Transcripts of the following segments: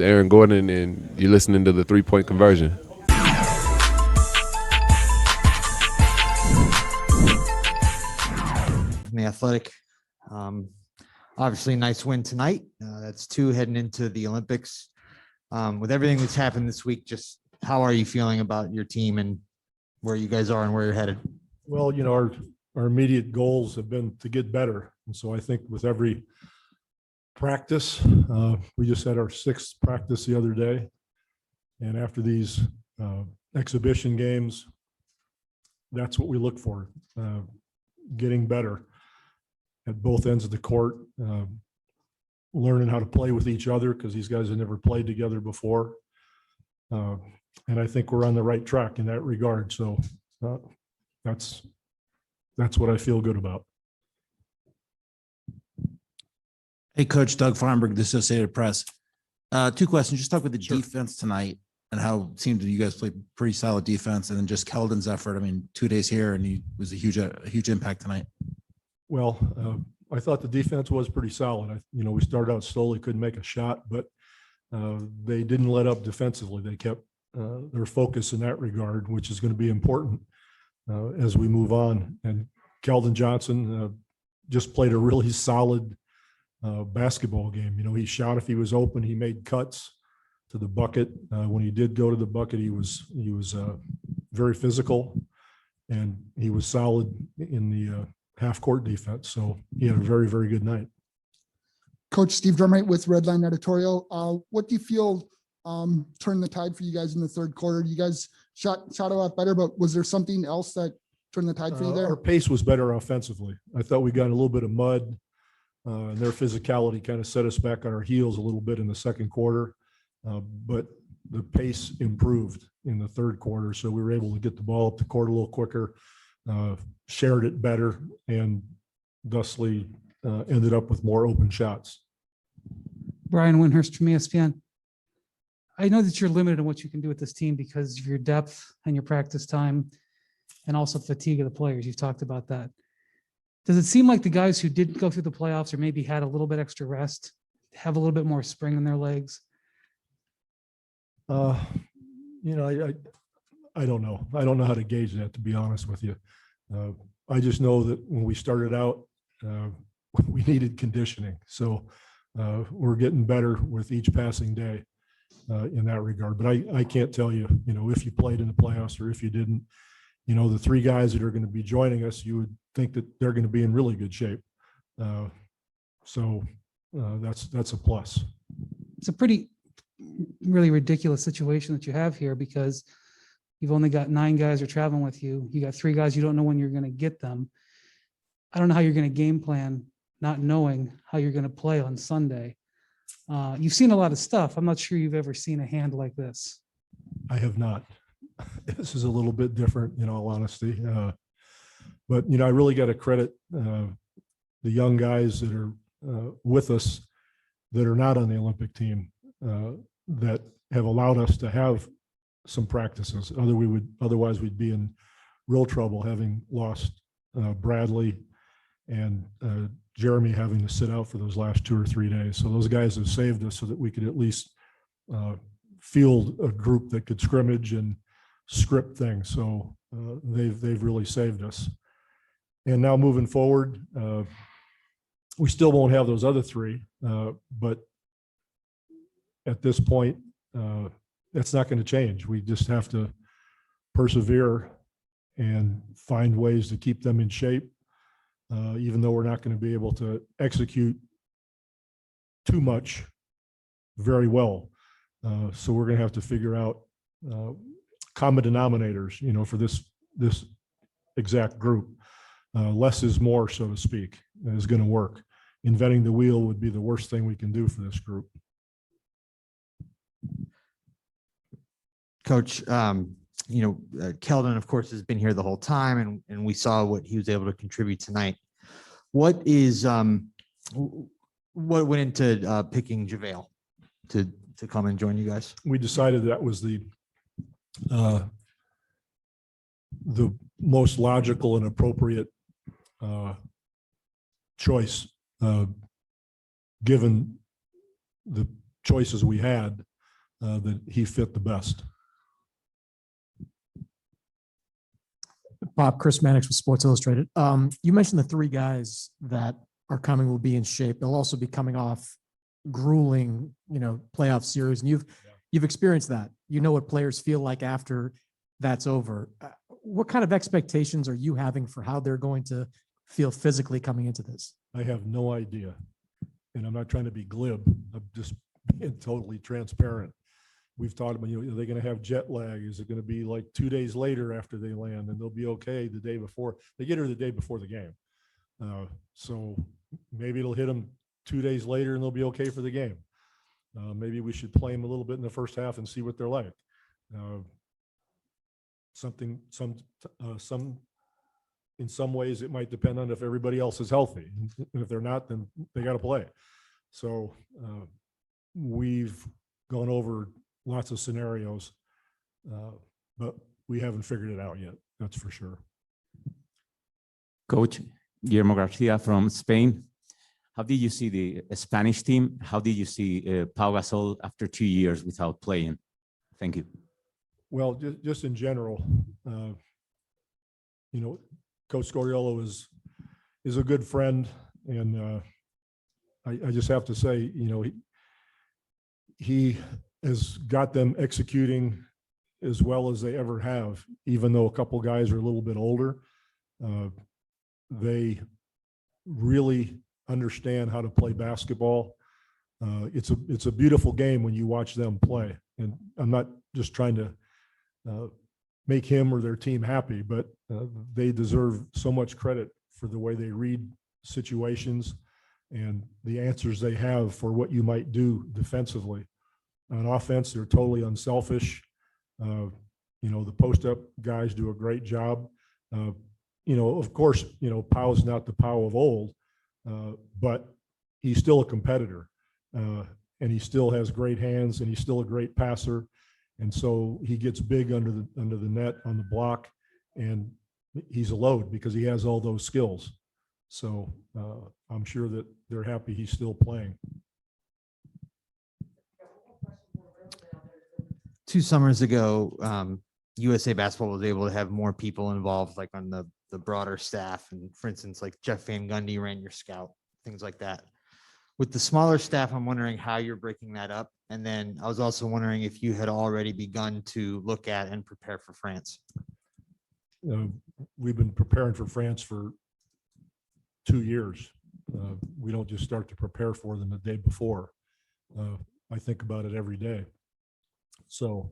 Aaron Gordon, and you're listening to the 3-Point Conversion. The Athletic. Obviously, nice win tonight. That's 2 heading into the Olympics. With everything that's happened this week, just how are you feeling about your team and where you guys are and where you're headed? Well, our immediate goals have been to get better. And so I think with every practice, we just had our 6th practice the other day. And after these exhibition games, that's what we look for, getting better at both ends of the court, learning how to play with each other because these guys have never played together before. And I think we're on the right track in that regard. So that's what I feel good about. Hey, Coach Doug Feinberg, the Associated Press. 2 questions. Just talk with the Sure. defense tonight and how it seemed that you guys played pretty solid defense, and then just Keldon's effort. I mean, 2 days here, and he was a huge impact tonight. Well, I thought the defense was pretty solid. We started out slowly, couldn't make a shot, but they didn't let up defensively. They kept their focus in that regard, which is going to be important as we move on. And Keldon Johnson just played a really solid basketball game. He shot if he was open. He made cuts to the bucket. When he did go to the bucket, he was very physical, and he was solid in the half-court defense. So he had a very, very good night. Coach Steve Drummond with Redline Editorial. What do you feel turned the tide for you guys in the 3rd quarter? You guys shot a lot better, but was there something else that turned the tide for you there? Our pace was better offensively. I thought we got in a little bit of mud, and their physicality kind of set us back on our heels a little bit in the 2nd quarter. But the pace improved in the 3rd quarter, so we were able to get the ball up the court a little quicker, shared it better, and thusly ended up with more open shots. Brian Windhurst from ESPN. I know that you're limited in what you can do with this team because of your depth and your practice time and also fatigue of the players. You've talked about that. Does it seem like the guys who didn't go through the playoffs or maybe had a little bit extra rest have a little bit more spring in their legs? I don't know. I don't know how to gauge that, to be honest with you. I just know that when we started out, we needed conditioning. So we're getting better with each passing day in that regard. But I can't tell you, if you played in the playoffs or if you didn't. The 3 guys that are going to be joining us, you would think that they're going to be in really good shape. So that's a plus. It's a really ridiculous situation that you have here because you've only got 9 guys who are traveling with you. You got 3 guys you don't know when you're going to get them. I don't know how you're going to game plan, not knowing how you're going to play on Sunday. You've seen a lot of stuff. I'm not sure you've ever seen a hand like this. I have not. This is a little bit different, in all honesty. But, I really got to credit the young guys that are with us that are not on the Olympic team that have allowed us to have some practices. Otherwise, we'd be in real trouble, having lost Bradley and Jeremy having to sit out for those last 2 or 3 days. So those guys have saved us so that we could at least field a group that could scrimmage and script things. So they've really saved us. And now moving forward, we still won't have those other 3, but at this point, that's not going to change. We just have to persevere and find ways to keep them in shape, even though we're not going to be able to execute too much very well. So we're going to have to figure out common denominators, for this exact group. Less is more, so to speak, is going to work. Inventing the wheel would be the worst thing we can do for this group. Coach, Keldon, of course, has been here the whole time, and we saw what he was able to contribute tonight. What went into picking JaVale to come and join you guys? We decided that was the most logical and appropriate choice, given the choices we had that he fit the best. Bob, Chris Mannix with Sports Illustrated. You mentioned the three guys that are coming will be in shape. They'll also be coming off grueling, playoff series. And you've experienced that. You know what players feel like after that's over. What kind of expectations are you having for how they're going to feel physically coming into this? I have no idea. And I'm not trying to be glib. I'm just being totally transparent. We've talked about, are they going to have jet lag? Is it going to be like 2 days later after they land and they'll be okay the day before? They get her the day before the game. So maybe it'll hit them 2 days later and they'll be okay for the game. Maybe we should play them a little bit in the first half and see what they're like. In some ways, it might depend on if everybody else is healthy. And if they're not, then they got to play. So we've gone over lots of scenarios, but we haven't figured it out yet. That's for sure. Coach Guillermo Garcia from Spain. How did you see the Spanish team? How did you see Pau Gasol after 2 years without playing? Thank you. Well, just in general, Coach Scoriolo is a good friend, and I just have to say, he has got them executing as well as they ever have, even though a couple guys are a little bit older. They really understand how to play basketball. It's a beautiful game when you watch them play. And I'm not just trying to make him or their team happy, but they deserve so much credit for the way they read situations and the answers they have for what you might do defensively. On offense, they're totally unselfish. The post-up guys do a great job. Of course, Pau's not the Pau of old, but he's still a competitor, and he still has great hands, and he's still a great passer. And so he gets big under the net on the block, and he's a load because he has all those skills. So I'm sure that they're happy he's still playing. 2 summers ago, USA Basketball was able to have more people involved, like on the broader staff. And for instance, like Jeff Van Gundy ran your scout, things like that. With the smaller staff, I'm wondering how you're breaking that up. And then I was also wondering if you had already begun to look at and prepare for France. We've been preparing for France for 2 years. We don't just start to prepare for them the day before. I think about it every day. So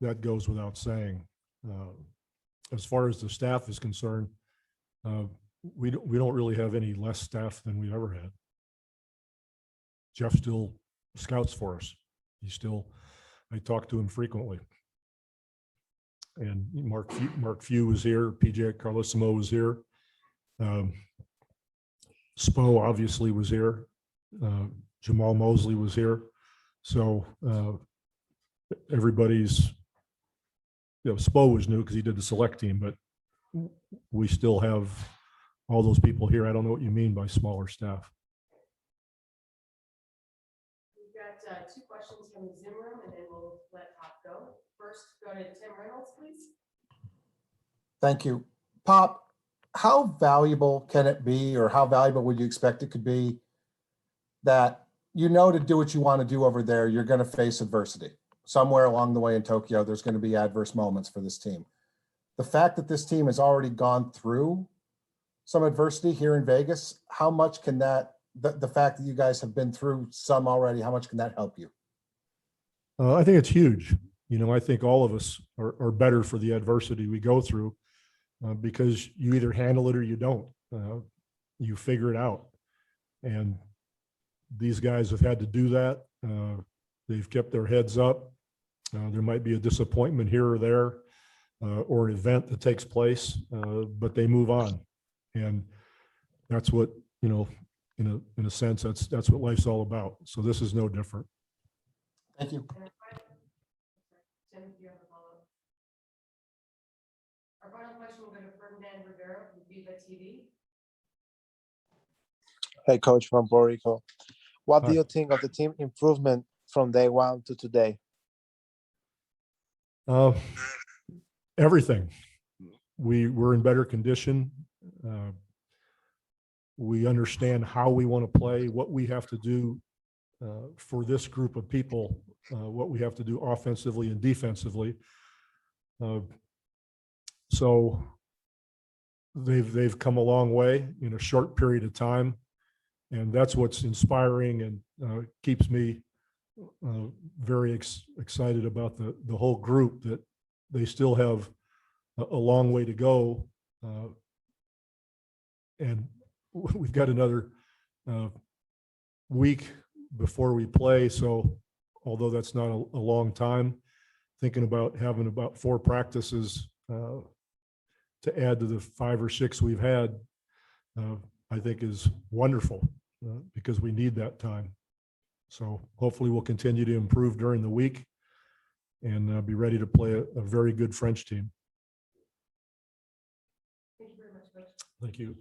that goes without saying. As far as the staff is concerned, we don't really have any less staff than we've ever had. Jeff still scouts for us. I talk to him frequently. And Mark Few was here. PJ Carlissimo was here. Spo obviously was here. Jamal Mosley was here. So everybody's, Spo was new because he did the select team, but we still have all those people here. I don't know what you mean by smaller staff. We've got 2 questions from the Zoom room, and then we'll let Pop go. First, go to Tim Reynolds, please. Thank you. Pop, how valuable can it be, or how valuable would you expect it could be that to do what you want to do over there, you're going to face adversity? Somewhere along the way in Tokyo, there's going to be adverse moments for this team. The fact that this team has already gone through some adversity here in Vegas, how much can that, the fact that you guys have been through some already, how much can that help you? I think it's huge. I think all of us are better for the adversity we go through because you either handle it or you don't. You figure it out. And these guys have had to do that. They've kept their heads up. There might be a disappointment here or there or an event that takes place, but they move on. And that's what, in a sense, that's what life's all about. So this is no different. Thank you. Tim, do you have a follow-up? Our final question will go to Ferdinand Rivera from Viva TV. Hey, Coach from Puerto Rico. What do Hi. you think of the team improvement from day one to today? Everything. We're in better condition. We understand how we want to play, what we have to do for this group of people, what we have to do offensively and defensively. So they've come a long way in a short period of time, and that's what's inspiring and keeps me very excited about the whole group, that they still have a long way to go, and we've got another week before we play. So although that's not a long time, thinking about having about 4 practices to add to the 5 or 6 we've had, I think is wonderful because we need that time. So hopefully we'll continue to improve during the week and be ready to play a very good French team. Thank you very much, Coach. Thank you.